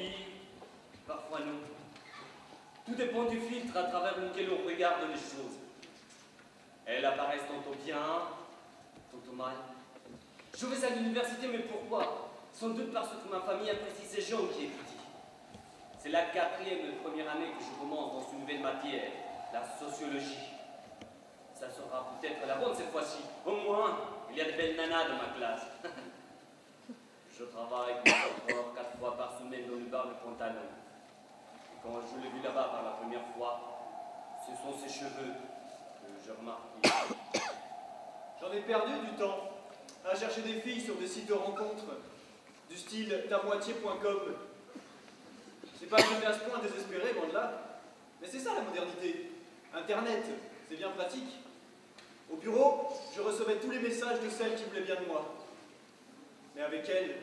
oui, parfois non. Tout dépend du filtre à travers lequel on regarde les choses. Elles apparaissent tantôt bien, tantôt mal. Je vais à l'université, mais pourquoi? Sans doute parce que ma famille apprécie ces gens qui étudient. C'est la 4e et première année que je commence dans une nouvelle matière, la sociologie. Ça sera peut-être la bonne cette fois-ci. Au moins, il y a de belles nanas dans ma classe. Je travaille encore 4 fois par semaine dans le bar de pantalon. Et quand je l'ai vu là-bas par la première fois, ce sont ses cheveux que j'ai remarqué. J'en ai perdu du temps à chercher des filles sur des sites de rencontres, du style tamoitié.com. C'est pas arrivé à ce point désespéré, loin de là. Mais c'est ça la modernité. Internet, c'est bien pratique. Au bureau, je recevais tous les messages de celles qui voulaient bien de moi. Mais avec elles,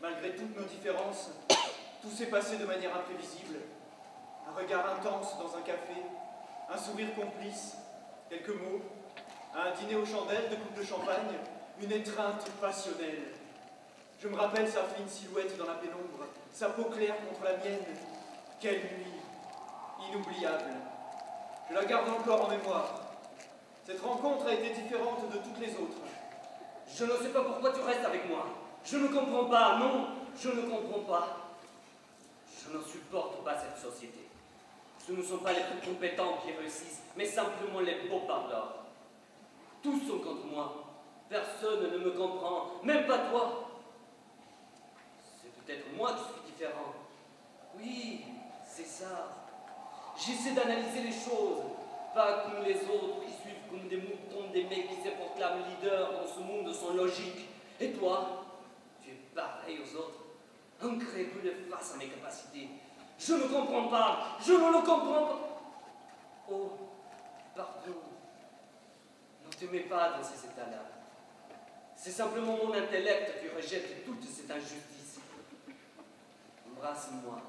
malgré toutes nos différences, tout s'est passé de manière imprévisible. Un regard intense dans un café, un sourire complice, quelques mots, un dîner aux chandelles de coupe de champagne, une étreinte passionnelle. Je me rappelle sa fine silhouette dans la pénombre, sa peau claire contre la mienne. Quelle nuit, inoubliable. Je la garde encore en mémoire. Cette rencontre a été différente de toutes les autres. Je ne sais pas pourquoi tu restes avec moi. Je ne comprends pas, non, je ne comprends pas. Je ne supporte pas cette société. Ce ne sont pas les plus compétents qui réussissent, mais simplement les beaux parleurs. Tous sont contre moi. Personne ne me comprend, même pas toi. C'est peut-être moi qui suis différent. Oui, c'est ça. J'essaie d'analyser les choses, pas comme les autres qui suivent comme des moutons des mecs qui se proclament leaders dans ce monde sans logique. Et toi, tu es pareil aux autres, incrédule face à mes capacités. Je ne comprends pas, je ne le comprends pas. Oh, pardon. Ne te mets pas dans ces états-là. C'est simplement mon intellect qui rejette toute cette injustice. Embrasse-moi,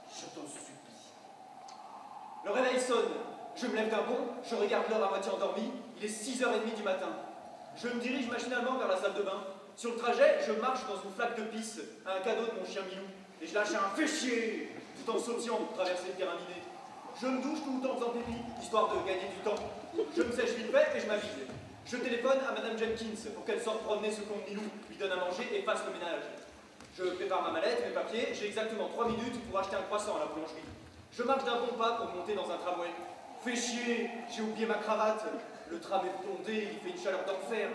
je t'en supplie. Le réveil sonne. Je me lève d'un bond, je regarde l'heure à moitié endormie. Il est 6h30 du matin. Je me dirige machinalement vers la salle de bain. Sur le trajet, je marche dans une flaque de pisse à un cadeau de mon chien Milou. Et je lâche un fais chier tout en sautillant pour traverser le terrain miné. Je me douche tout en faisant pipi, histoire de gagner du temps. Je me sèche vite fait et je m'habille. Je téléphone à Madame Jenkins pour qu'elle sorte promener ce con Milou, lui donne à manger et fasse le ménage. Je prépare ma mallette, mes papiers, j'ai exactement 3 minutes pour acheter un croissant à la boulangerie. Je marche d'un bon pas pour monter dans un tramway. Fais chier, j'ai oublié ma cravate. Le tram est bondé, il fait une chaleur d'enfer.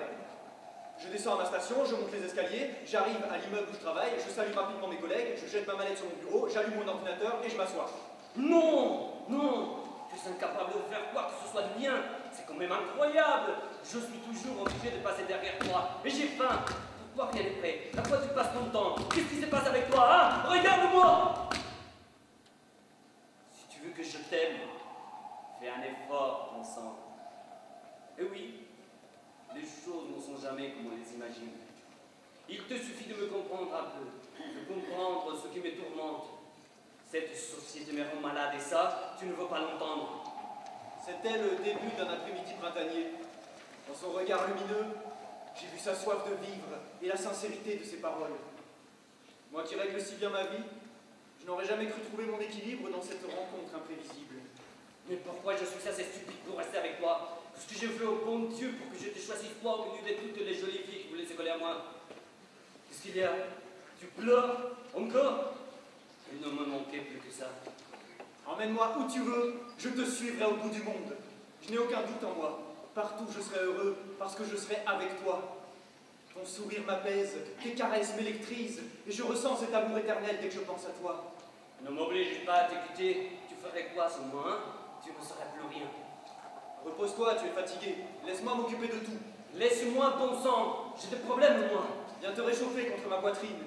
Je descends à ma station, je monte les escaliers, j'arrive à l'immeuble où je travaille, je salue rapidement mes collègues, je jette ma mallette sur mon bureau, j'allume mon ordinateur et je m'assois. Non, non, tu es incapable de faire quoi que ce soit de bien. C'est quand même incroyable. Je suis toujours obligé de passer derrière toi. Mais j'ai faim. Pourquoi rien n'est prêt? À quoi tu passes ton temps? Qu'est-ce qui se passe avec toi, hein? Regarde-moi! Si tu veux que je t'aime, fais un effort ensemble. Et oui, les choses ne sont jamais comme on les imagine. Il te suffit de me comprendre un peu, de comprendre ce qui me tourmente. Cette société me rend malade et ça, tu ne veux pas l'entendre. C'était le début d'un après-midi printanier. Dans son regard lumineux, j'ai vu sa soif de vivre et la sincérité de ses paroles. Moi qui règle si bien ma vie, je n'aurais jamais cru trouver mon équilibre dans cette rencontre imprévisible. Mais pourquoi je suis assez stupide pour rester avec toi? Parce que j'ai fait au bon Dieu pour que je te choisisse toi au milieu de toutes les jolies filles qui voulaient se coller à moi. Qu'est-ce qu'il y a? Tu pleures? Encore? Il ne me manquait plus que ça. Emmène-moi où tu veux, je te suivrai au bout du monde. Je n'ai aucun doute en moi. Partout je serai heureux, parce que je serai avec toi. Ton sourire m'apaise, tes caresses m'électrisent, et je ressens cet amour éternel dès que je pense à toi. Ne m'oblige pas à te quitter. Tu ferais quoi sans moi, hein? Tu ne serais plus rien. Repose-toi, tu es fatigué. Laisse-moi m'occuper de tout. Laisse-moi bon sang. J'ai des problèmes, moi. Viens te réchauffer contre ma poitrine.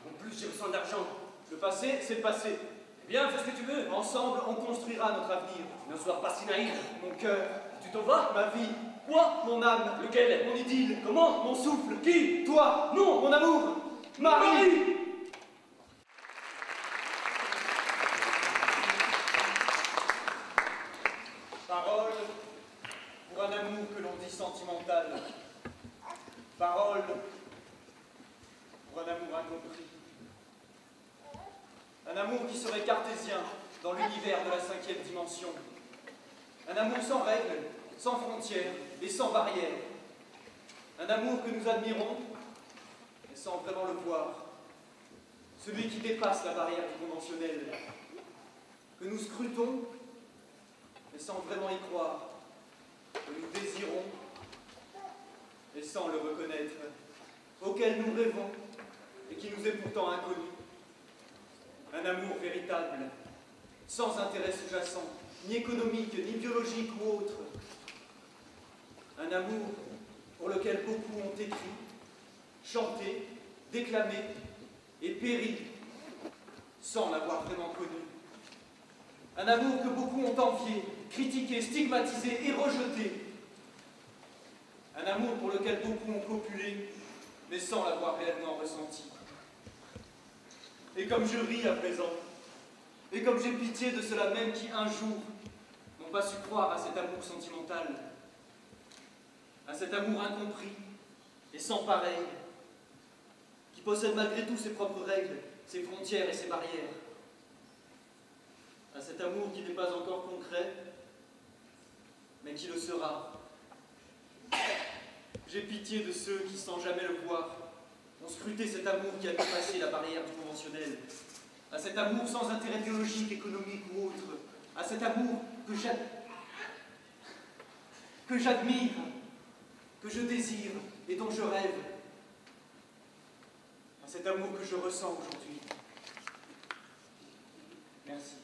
En plus, j'ai besoin d'argent. Le passé, c'est le passé. Eh bien, fais ce que tu veux. Ensemble, on construira notre avenir. Ne sois pas si naïf. Mon cœur. Tu t'en vas? Ma vie. Quoi? Mon âme. Lequel? Mon idylle. Comment? Mon souffle. Qui? Toi. Non. Mon amour. Marie. Parole pour un amour que l'on dit sentimental. Parole pour un amour incompris. Un amour qui serait cartésien dans l'univers de la 5e dimension. Un amour sans règles, sans frontières et sans barrières. Un amour que nous admirons, mais sans vraiment le voir. Celui qui dépasse la barrière du conventionnel. Que nous scrutons, mais sans vraiment y croire. Que nous désirons, mais sans le reconnaître. Auquel nous rêvons, et qui nous est pourtant inconnu. Un amour véritable, sans intérêt sous-jacent, ni économique, ni biologique ou autre. Un amour pour lequel beaucoup ont écrit, chanté, déclamé et péri, sans l'avoir vraiment connu. Un amour que beaucoup ont envié, critiqué, stigmatisé et rejeté. Un amour pour lequel beaucoup ont copulé, mais sans l'avoir réellement ressenti. Et comme je ris à présent, et comme j'ai pitié de ceux-là même qui, un jour, n'ont pas su croire à cet amour sentimental, à cet amour incompris et sans pareil, qui possède malgré tout ses propres règles, ses frontières et ses barrières, à cet amour qui n'est pas encore concret, mais qui le sera. J'ai pitié de ceux qui, sans jamais le voir, ont scruté cet amour qui a dépassé la barrière du conventionnel, à cet amour sans intérêt biologique, économique ou autre, à cet amour que j'admire, que je désire et dont je rêve, à cet amour que je ressens aujourd'hui. Merci.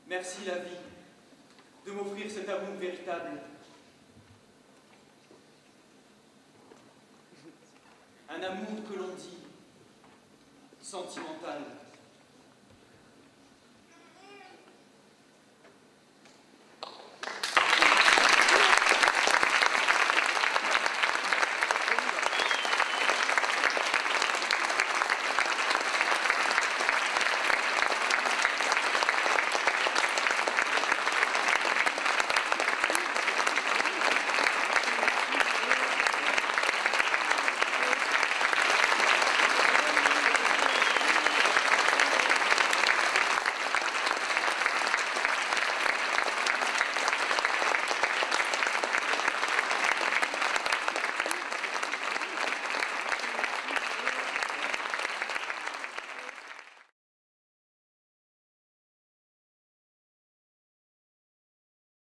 Merci la vie de m'offrir cet amour véritable. Un amour que l'on dit sentimental.